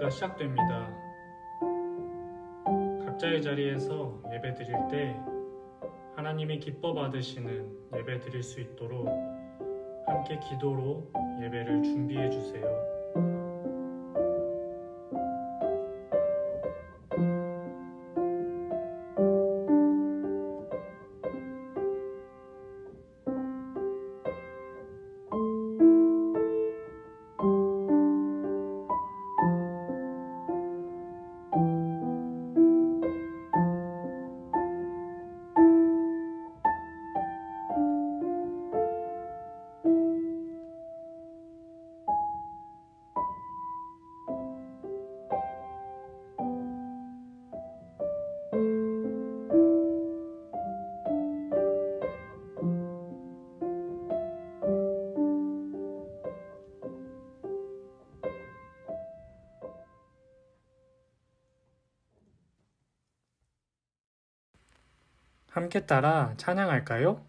예배가 시작됩니다. 각자의 자리에서 예배 드릴 때 하나님이 기뻐 받으시는 예배 드릴 수 있도록 함께 기도로 예배를 준비해 주세요. 함께 따라 찬양할까요?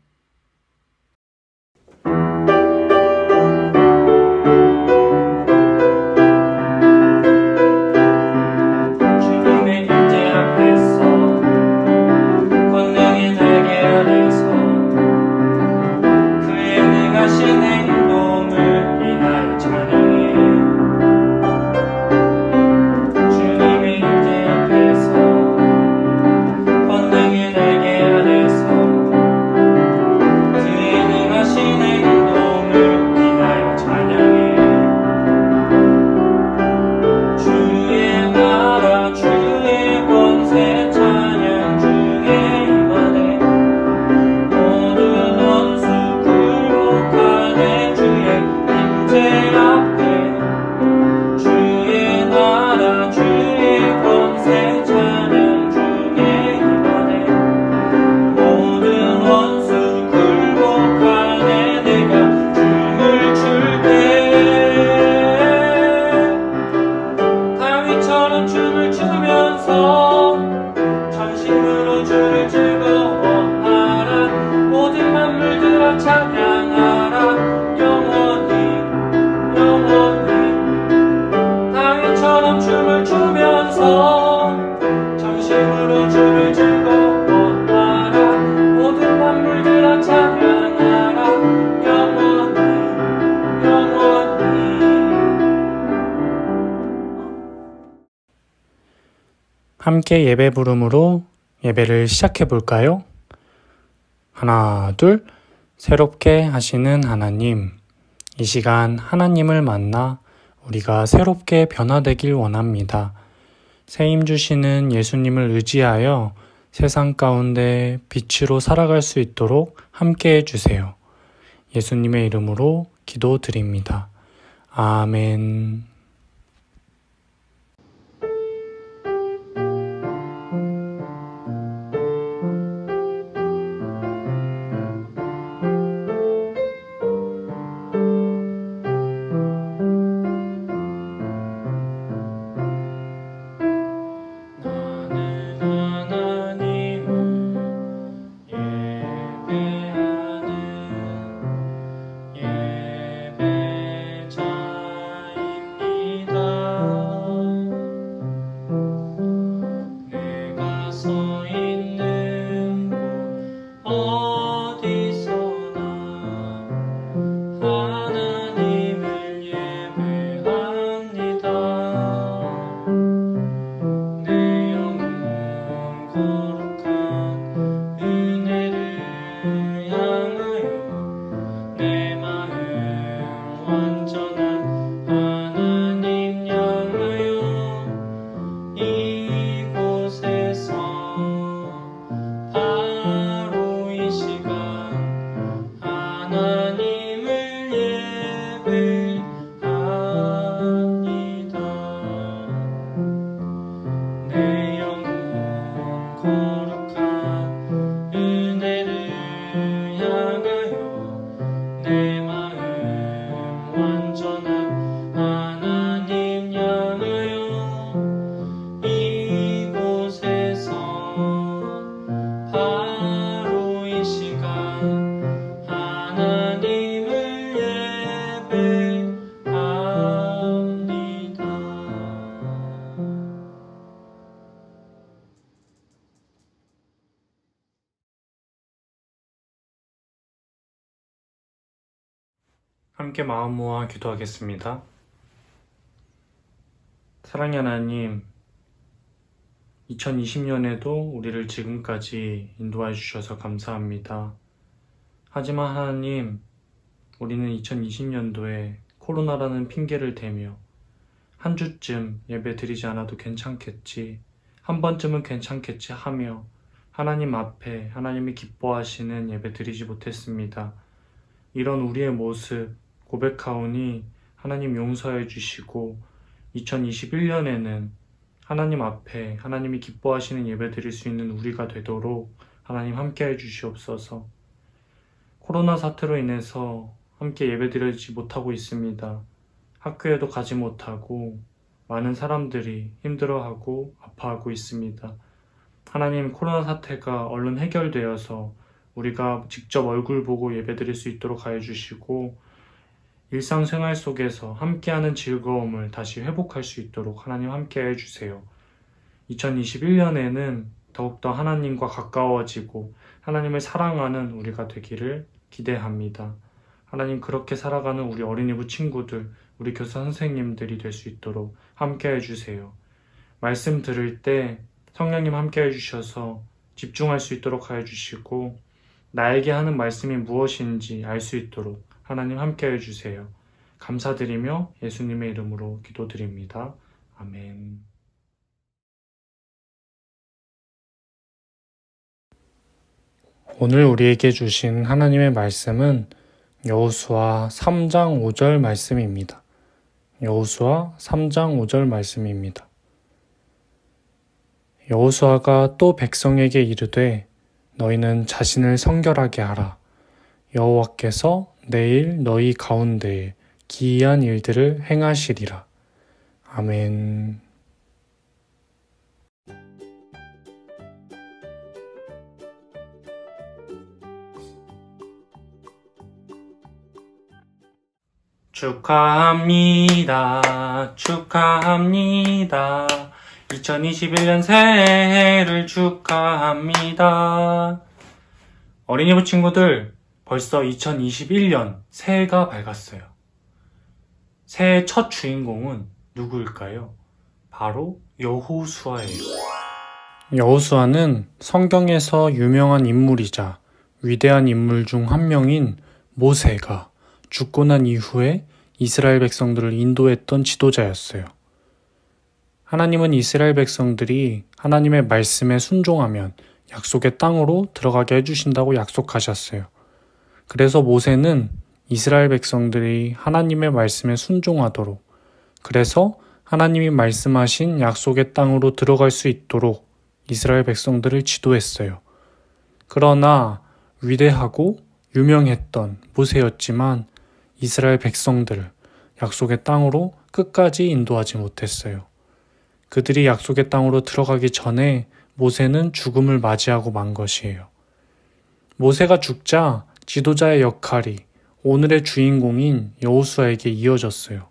함께 예배 부름으로 예배를 시작해 볼까요? 하나, 둘, 새롭게 하시는 하나님, 이 시간 하나님을 만나 우리가 새롭게 변화되길 원합니다. 새 힘 주시는 예수님을 의지하여 세상 가운데 빛으로 살아갈 수 있도록 함께 해주세요. 예수님의 이름으로 기도드립니다. 아멘. 예배자입니다. 함께 마음 모아 기도하겠습니다. 사랑의 하나님, 2020년에도 우리를 지금까지 인도해 주셔서 감사합니다. 하지만 하나님, 우리는 2020년도에 코로나라는 핑계를 대며 한 주쯤 예배 드리지 않아도 괜찮겠지, 한 번쯤은 괜찮겠지 하며 하나님 앞에 하나님이 기뻐하시는 예배 드리지 못했습니다. 이런 우리의 모습 고백하오니 하나님 용서해 주시고 2021년에는 하나님 앞에 하나님이 기뻐하시는 예배 드릴 수 있는 우리가 되도록 하나님 함께해 주시옵소서. 코로나 사태로 인해서 함께 예배 드리지 못하고 있습니다. 학교에도 가지 못하고 많은 사람들이 힘들어하고 아파하고 있습니다. 하나님, 코로나 사태가 얼른 해결되어서 우리가 직접 얼굴 보고 예배 드릴 수 있도록 하여 주시고 일상생활 속에서 함께하는 즐거움을 다시 회복할 수 있도록 하나님 함께 해주세요. 2021년에는 더욱더 하나님과 가까워지고 하나님을 사랑하는 우리가 되기를 기대합니다. 하나님, 그렇게 살아가는 우리 어린이부 친구들, 우리 교사 선생님들이 될 수 있도록 함께 해주세요. 말씀 들을 때 성령님 함께 해주셔서 집중할 수 있도록 하여 주시고 나에게 하는 말씀이 무엇인지 알 수 있도록 하나님 함께 해주세요. 감사드리며 예수님의 이름으로 기도드립니다. 아멘. 오늘 우리에게 주신 하나님의 말씀은 여호수아 3장 5절 말씀입니다. 여호수아 3장 5절 말씀입니다. 여호수아가 또 백성에게 이르되 너희는 자신을 성결하게 하라. 여호와께서 내일 너희 가운데에 기이한 일들을 행하시리라. 아멘. 축하합니다. 축하합니다. 2021년 새해를 축하합니다. 어린이부 친구들, 벌써 2021년 새해가 밝았어요. 새해 첫 주인공은 누구일까요? 바로 여호수아예요. 여호수아는 성경에서 유명한 인물이자 위대한 인물 중 한 명인 모세가 죽고 난 이후에 이스라엘 백성들을 인도했던 지도자였어요. 하나님은 이스라엘 백성들이 하나님의 말씀에 순종하면 약속의 땅으로 들어가게 해주신다고 약속하셨어요. 그래서 모세는 이스라엘 백성들이 하나님의 말씀에 순종하도록, 그래서 하나님이 말씀하신 약속의 땅으로 들어갈 수 있도록 이스라엘 백성들을 지도했어요. 그러나 위대하고 유명했던 모세였지만 이스라엘 백성들을 약속의 땅으로 끝까지 인도하지 못했어요. 그들이 약속의 땅으로 들어가기 전에 모세는 죽음을 맞이하고 만 것이에요. 모세가 죽자 지도자의 역할이 오늘의 주인공인 여호수아에게 이어졌어요.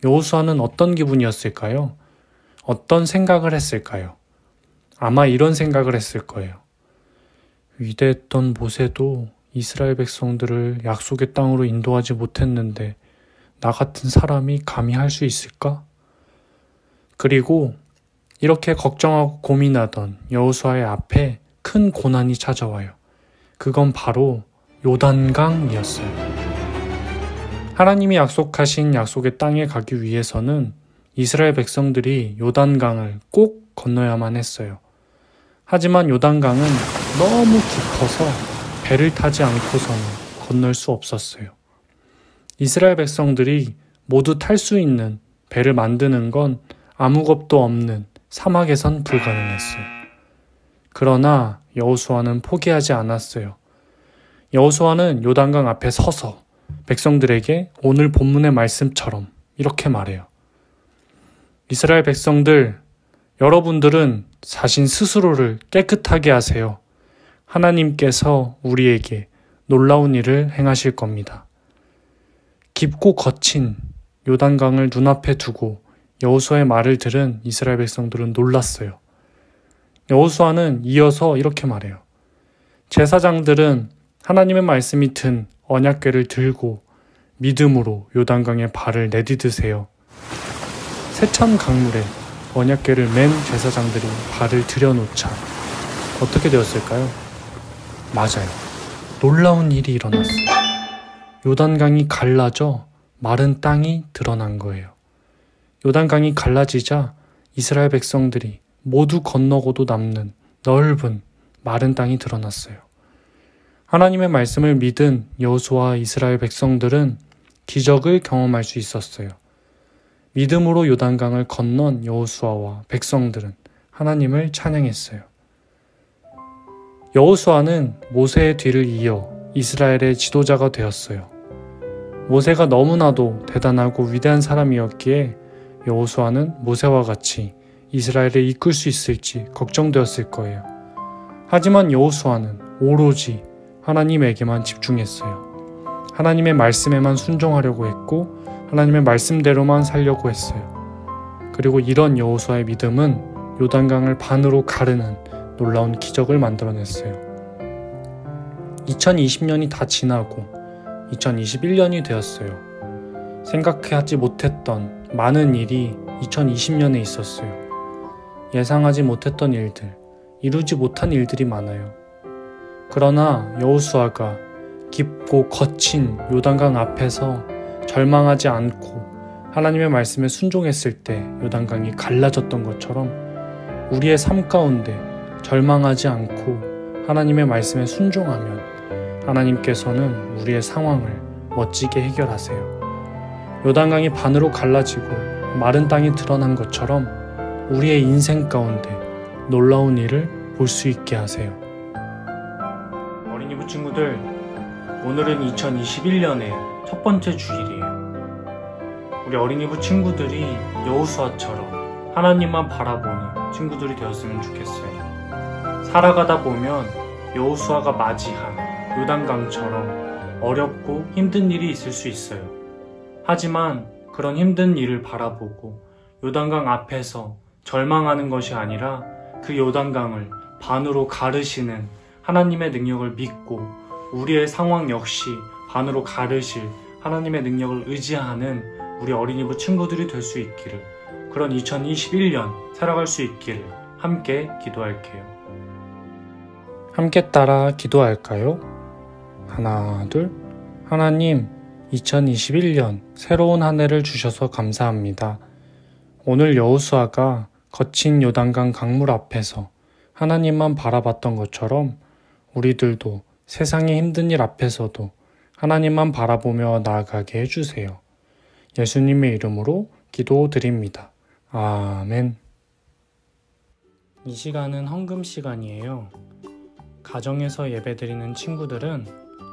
여호수아는 어떤 기분이었을까요? 어떤 생각을 했을까요? 아마 이런 생각을 했을 거예요. 위대했던 모세도 이스라엘 백성들을 약속의 땅으로 인도하지 못했는데 나 같은 사람이 감히 할 수 있을까? 그리고 이렇게 걱정하고 고민하던 여호수아의 앞에 큰 고난이 찾아와요. 그건 바로 요단강이었어요. 하나님이 약속하신 약속의 땅에 가기 위해서는 이스라엘 백성들이 요단강을 꼭 건너야만 했어요. 하지만 요단강은 너무 깊어서 배를 타지 않고서는 건널 수 없었어요. 이스라엘 백성들이 모두 탈 수 있는 배를 만드는 건 아무 겁도 없는 사막에선 불가능했어요. 그러나 여호수아는 포기하지 않았어요. 여호수아는 요단강 앞에 서서 백성들에게 오늘 본문의 말씀처럼 이렇게 말해요. 이스라엘 백성들, 여러분들은 자신 스스로를 깨끗하게 하세요. 하나님께서 우리에게 놀라운 일을 행하실 겁니다. 깊고 거친 요단강을 눈앞에 두고 여호수아의 말을 들은 이스라엘 백성들은 놀랐어요. 여호수아는 이어서 이렇게 말해요. 제사장들은 하나님의 말씀이 든 언약궤를 들고 믿음으로 요단강에 발을 내디드세요. 세찬 강물에 언약궤를 맨 제사장들이 발을 들여놓자 어떻게 되었을까요? 맞아요. 놀라운 일이 일어났어요. 요단강이 갈라져 마른 땅이 드러난 거예요. 요단강이 갈라지자 이스라엘 백성들이 모두 건너고도 남는 넓은 마른 땅이 드러났어요. 하나님의 말씀을 믿은 여호수아와 이스라엘 백성들은 기적을 경험할 수 있었어요. 믿음으로 요단강을 건넌 여호수아와 백성들은 하나님을 찬양했어요. 여호수아는 모세의 뒤를 이어 이스라엘의 지도자가 되었어요. 모세가 너무나도 대단하고 위대한 사람이었기에 여호수아는 모세와 같이 이스라엘을 이끌 수 있을지 걱정되었을 거예요. 하지만 여호수아는 오로지 하나님에게만 집중했어요. 하나님의 말씀에만 순종하려고 했고 하나님의 말씀대로만 살려고 했어요. 그리고 이런 여호수아의 믿음은 요단강을 반으로 가르는 놀라운 기적을 만들어냈어요. 2020년이 다 지나고 2021년이 되었어요. 생각하지 못했던 많은 일이 2020년에 있었어요. 예상하지 못했던 일들, 이루지 못한 일들이 많아요. 그러나 여호수아가 깊고 거친 요단강 앞에서 절망하지 않고 하나님의 말씀에 순종했을 때 요단강이 갈라졌던 것처럼 우리의 삶 가운데 절망하지 않고 하나님의 말씀에 순종하면 하나님께서는 우리의 상황을 멋지게 해결하세요. 요단강이 반으로 갈라지고 마른 땅이 드러난 것처럼 우리의 인생 가운데 놀라운 일을 볼 수 있게 하세요. 어린이부 친구들, 오늘은 2021년의 첫 번째 주일이에요. 우리 어린이부 친구들이 여호수아처럼 하나님만 바라보는 친구들이 되었으면 좋겠어요. 살아가다 보면 여호수아가 맞이한 요단강처럼 어렵고 힘든 일이 있을 수 있어요. 하지만 그런 힘든 일을 바라보고 요단강 앞에서 절망하는 것이 아니라 그 요단강을 반으로 가르시는 하나님의 능력을 믿고 우리의 상황 역시 반으로 가르실 하나님의 능력을 의지하는 우리 어린이부 친구들이 될 수 있기를, 그런 2021년 살아갈 수 있기를 함께 기도할게요. 함께 따라 기도할까요? 하나, 둘. 하나님, 2021년 새로운 한 해를 주셔서 감사합니다. 오늘 여호수아가 거친 요단강 강물 앞에서 하나님만 바라봤던 것처럼 우리들도 세상의 힘든 일 앞에서도 하나님만 바라보며 나아가게 해주세요. 예수님의 이름으로 기도드립니다. 아멘. 이 시간은 헌금 시간이에요. 가정에서 예배드리는 친구들은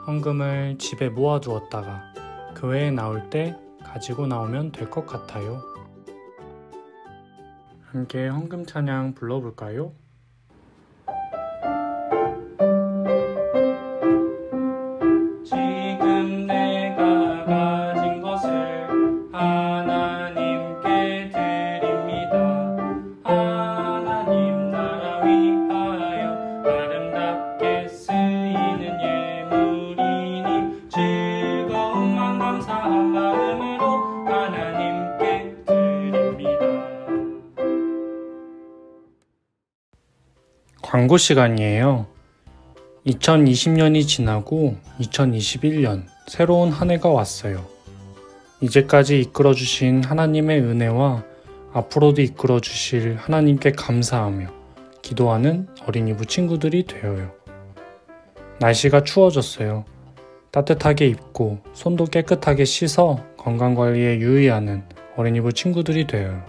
헌금을 집에 모아두었다가 교회에 나올 때 가지고 나오면 될 것 같아요. 함께 헌금 찬양 불러볼까요? 지금 내가 가진 것을 하나님께 드립니다. 하나님 나라 위하여 아름답게 쓰이는 예물이니 즐거움만 감사한 마음으로 하나님께 드립니다. 광고 시간이에요. 2020년이 지나고 2021년 새로운 한 해가 왔어요. 이제까지 이끌어주신 하나님의 은혜와 앞으로도 이끌어주실 하나님께 감사하며 기도하는 어린이부 친구들이 되어요. 날씨가 추워졌어요. 따뜻하게 입고 손도 깨끗하게 씻어 건강관리에 유의하는 어린이부 친구들이 되어요.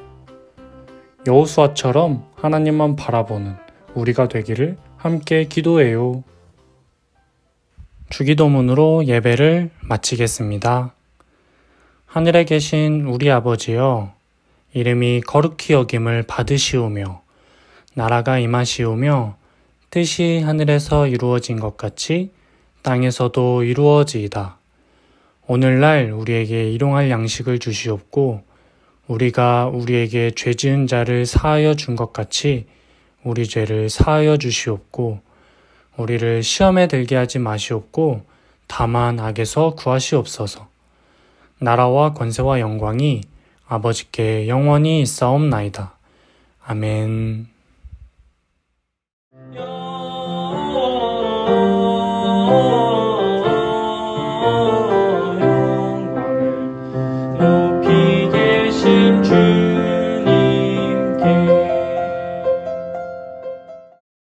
여호수아처럼 하나님만 바라보는 우리가 되기를 함께 기도해요. 주기도문으로 예배를 마치겠습니다. 하늘에 계신 우리 아버지여, 이름이 거룩히 여김을 받으시오며 나라가 임하시오며 뜻이 하늘에서 이루어진 것 같이 땅에서도 이루어지이다. 오늘날 우리에게 일용할 양식을 주시옵고 우리가 우리에게 죄 지은 자를 사하여 준 것 같이 우리 죄를 사하여 주시옵고 우리를 시험에 들게 하지 마시옵고 다만 악에서 구하시옵소서. 나라와 권세와 영광이 아버지께 영원히 있사옵나이다. 아멘.